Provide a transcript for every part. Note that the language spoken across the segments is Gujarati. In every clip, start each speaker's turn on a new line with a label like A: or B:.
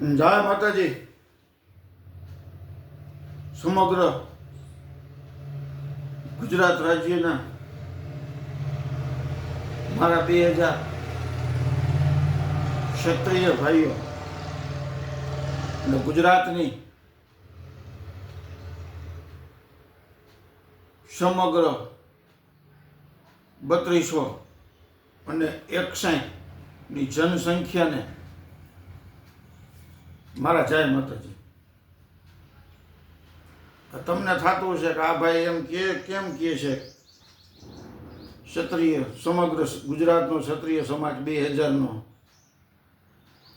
A: જય માતાજી. સમગ્ર ગુજરાત રાજ્યના મારા 2000 ક્ષત્રિય ભાઈઓ અને ગુજરાતની સમગ્ર 3200 અને 61ની જનસંખ્યાને મારા જય માતાજી. તમને થતું છે કે આ ભાઈ એમ કેમ કહે છે ક્ષત્રિય સમગ્ર ગુજરાતનો ક્ષત્રિય સમાજ 2000નો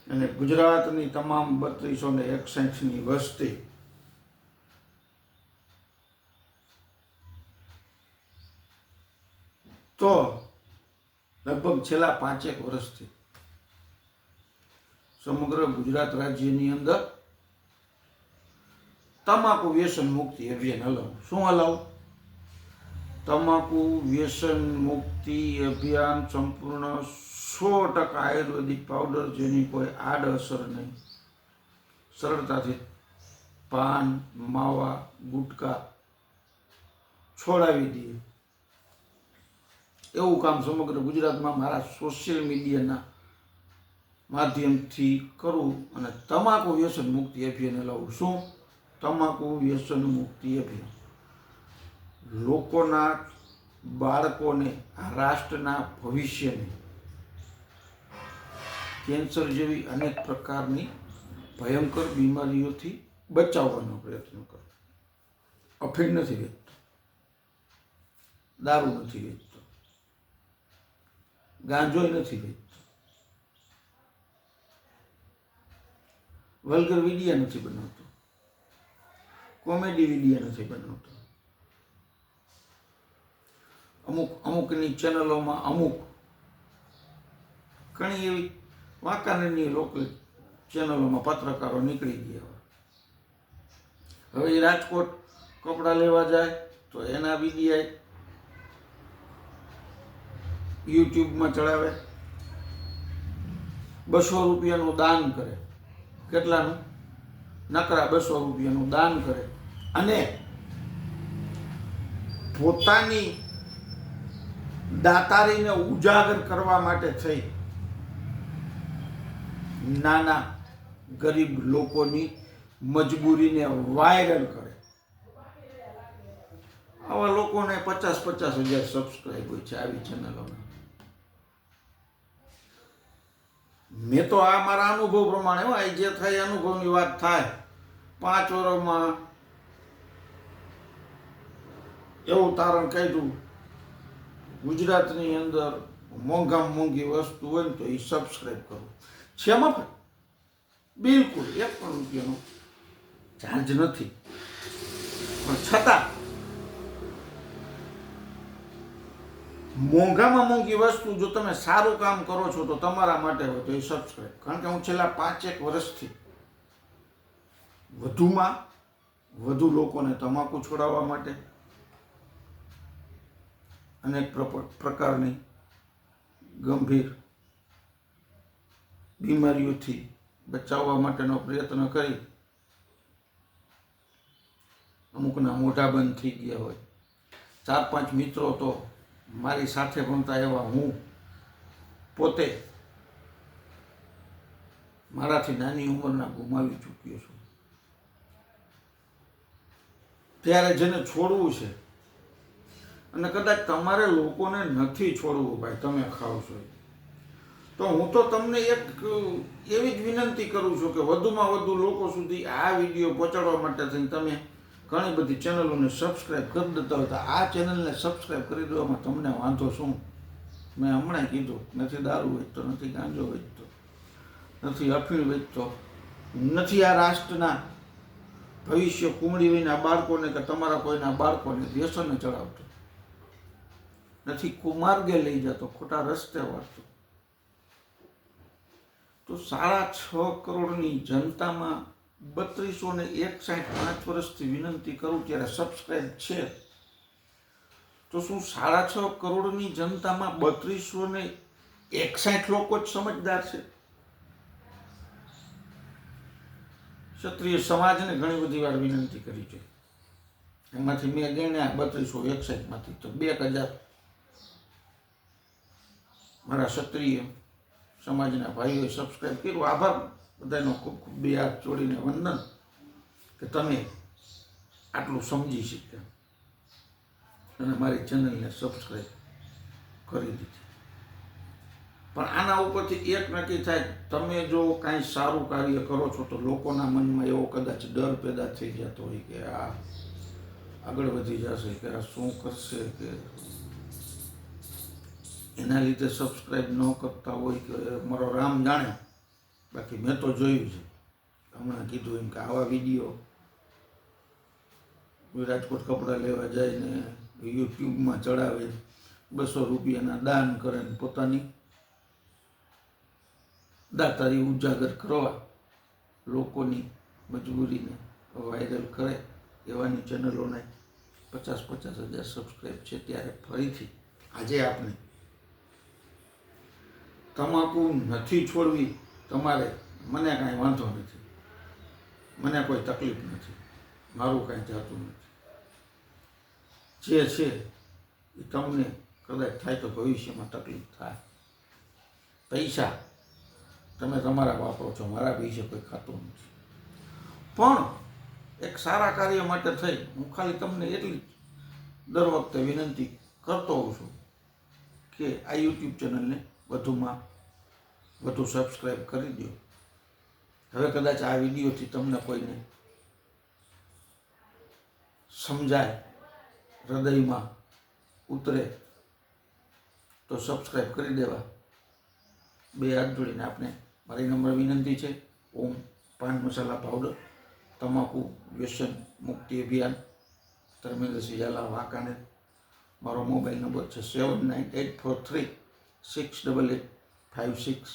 A: અને ગુજરાતની તમામ 3261ની વસ્તી તો લગભગ છેલ્લા 5 વર્ષથી સમગ્ર ગુજરાત રાજ્યની અંદર તમાકુ વ્યસન મુક્તિ અભિયાન હલાવું. શું હલાવું? તમાકુ વ્યસન મુક્તિ અભિયાન સંપૂર્ણ 100% આયુર્વેદિક પાવડર, જેની કોઈ આડઅસર નહીં. સરળતાથી પાન, માવા, ગુટકા છોડાવી દઈએ એવું કામ સમગ્ર ગુજરાતમાં મારા સોશિયલ મીડિયાના માધ્યમથી કરું અને તમાકુ વ્યસન મુક્તિ અભિયાન લાવું. શું? તમાકુ વ્યસન મુક્તિ અભિયાન. લોકોના બાળકોને, રાષ્ટ્રના ભવિષ્યને કેન્સર જેવી અનેક પ્રકારની ભયંકર બીમારીઓથી બચાવવાનો પ્રયત્ન કરો. અફીણ નથી વેચતો, દારૂ નથી વેચતો, ગાંજોય નથી વેચતો, વલ્ગર વિડિયા નથી બનાવતો, કોમેડી વિડિયા નથી બનાવતો. અમુકની ચેનલોમાં અમુક ઘણી એવી વાંકાનેરની લોકલ ચેનલોમાં પત્રકારો નીકળી ગયા. હવે એ રાજકોટ કપડાં લેવા જાય તો એના વિડિયા યુટ્યુબમાં ચડાવે, 200 રૂપિયાનું દાન કરે. કેટલાનું? નકરા 200 રૂપિયાનું દાન કરે અને પોતાની દાતારીને ઉજાગર કરવા માટે થઈ નાના ગરીબ લોકોની મજબૂરીને વાયરલ કરે. આવા લોકોને 50,000 સબસ્ક્રાઈબ હોય છે આવી ચેનલોમાં. મેં તો આ મારા અનુભવ પ્રમાણે જે થાય અનુભવની વાત થાય. 5 વર્ષમાં એવું તારણ કાઢ્યું, ગુજરાતની અંદર મોંઘામાં મોંઘી વસ્તુ હોય ને તો એ સબસ્ક્રાઈબ કરો. શેમાં પણ બિલકુલ 1 પણ રૂપિયાનો ચાર્જ નથી, પણ છતાં મોંઘામાં મોંઘી વસ્તુ જો તમે સારું કામ કરો છો તો તમારા માટે હોય તો એ સબસ્ક્રાઈબ. કારણ કે હું છેલ્લા 5 વર્ષથી વધુમાં વધુ લોકોને તમાકુ છોડાવવા માટે, અનેક પ્રકારની ગંભીર બીમારીઓથી બચાવવા માટેનો પ્રયત્ન કરી. અમુકના મોઢા બંધ થઈ ગયા હોય. 4-5 મિત્રો તો મારી સાથે ભણતા એવા હું પોતે મારાથી નાની ઉંમરના ગુમાવી ચૂક્યો છું. ત્યારે જેને છોડવું છે, અને કદાચ તમારે લોકોને નથી છોડવું, ભાઈ તમે ખાવ છો, તો હું તો તમને એક એવી જ વિનંતી કરું છું કે વધુમાં વધુ લોકો સુધી આ વિડીયો પહોંચાડવા માટે થઈને તમે ઘણી બધી ચેનલોને સબસ્ક્રાઈબ કરી દેતા હોય તો આ ચેનલને સબસ્ક્રાઈબ કરી દેવામાં તમને વાંધો શું? મેં હમણાં કીધું, નથી દારૂ વેચતો, નથી ગાંજો વેચતો, નથી અફીણ વેચતો, નથી આ રાષ્ટ્રના ભવિષ્ય કુમળી વિના બાળકોને કે તમારા કોઈના બાળકોને વ્યસને ચડાવતો, નથી કુમાર્ગે લઈ જતો, ખોટા રસ્તે વાળતો. તો 6.5 કરોડની જનતામાં 3261 5 વર્ષથી વિનંતી કરું ત્યારે સબસ્ક્રાઈબ છે. તો શું 6.5 કરોડની જનતામાં 3261 લોકો જ સમજદાર છે? ક્ષત્રિય સમાજને ઘણી બધી વાર વિનંતી કરી છે. એમાંથી મેં ગણ્યા 3261માંથી તો 2000 મારા ક્ષત્રિય સમાજના ભાઈઓએ સબસ્ક્રાઈબ કર્યું. આભાર બધાનો ખૂબ ખૂબ બે હાથ જોડીને વંદન કે તમે આટલું સમજી શક્યા અને મારી ચેનલને સબસ્ક્રાઈબ કરી દીધી. પણ આના ઉપરથી એક નક્કી થાય, તમે જો કાંઈ સારું કાર્ય કરો છો તો લોકોના મનમાં એવો કદાચ ડર પેદા થઈ જતો હોય કે આ આગળ વધી જશે, કે આ શું કરશે, કે એના લીધે સબસ્ક્રાઈબ ન કરતા હોય કે મારો રામ જાણે. બાકી મેં તો જોયું છે, હમણાં કીધું એમ કે આવા વિડીયો રાજકોટ કપડાં લેવા જાય ને યુટ્યુબમાં ચડાવે, 200 રૂપિયાના દાન કરે ને પોતાની દાતારી ઉજાગર કરવા લોકોની મજબૂરીને વાયરલ કરે એવાની ચેનલોને 50,000 સબસ્ક્રાઈબ છે. ત્યારે ફરીથી આજે આપણે તમાકુ નથી છોડવી તમારે, મને કાંઈ વાંધો નથી, મને કોઈ તકલીફ નથી, મારું કાંઈ જાતું નથી. જે છે એ તમને કદાચ થાય તો ભવિષ્યમાં તકલીફ થાય. પૈસા તમે તમારા વાપરો છો, મારા પૈસે કોઈ ખાતું નથી. પણ એક સારા કાર્ય માટે થઈ હું ખાલી તમને એટલી દર વખતે વિનંતી કરતો હોઉં છું કે આ યુટ્યુબ ચેનલને વધુમાં વધુ સબસ્ક્રાઈબ કરી દો. હવે કદાચ આ વિડીયોથી તમને કોઈને સમજાય, હૃદયમાં ઉતરે તો સબસ્ક્રાઈબ કરી દેવા. બે હાથ જોડીને આપણે મારી નમ્ર વિનંતી છે. ઓમ પાન મસાલા પાવડર તમાકુ વ્યસન મુક્તિ અભિયાન ધર્મેન્દ્રસિંહ ઝાલા વાંકાનેર. મારો મોબાઈલ નંબર છે 7984368856.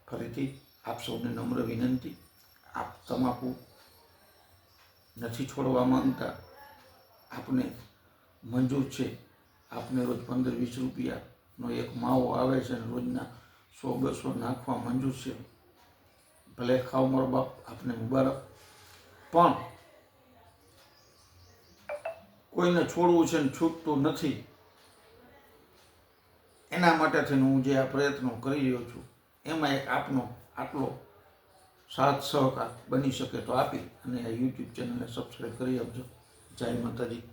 A: ફરીથી આપ સૌને નમ્ર વિનંતી, આપ તમાકુ નથી છોડવા માંગતા, આપને મંજૂર છે, આપને રોજ 15-20 રૂપિયાનો એક માવો આવે છે અને રોજના 100-200 નાખવા મંજૂર છે, ભલે ખાઓ મારો બાપ, આપને મુબારક. પણ કોઈને છોડવું છે ને છૂટતું નથી, એના માટે થઈને હું જે આ પ્રયત્નો કરી રહ્યો છું એમાં એક આપનો આટલો સાથ સહકાર બની શકે તો આપી અને આ યુટ્યુબ ચેનલને સબસ્ક્રાઈબ કરી આપજો. જય માતાજી.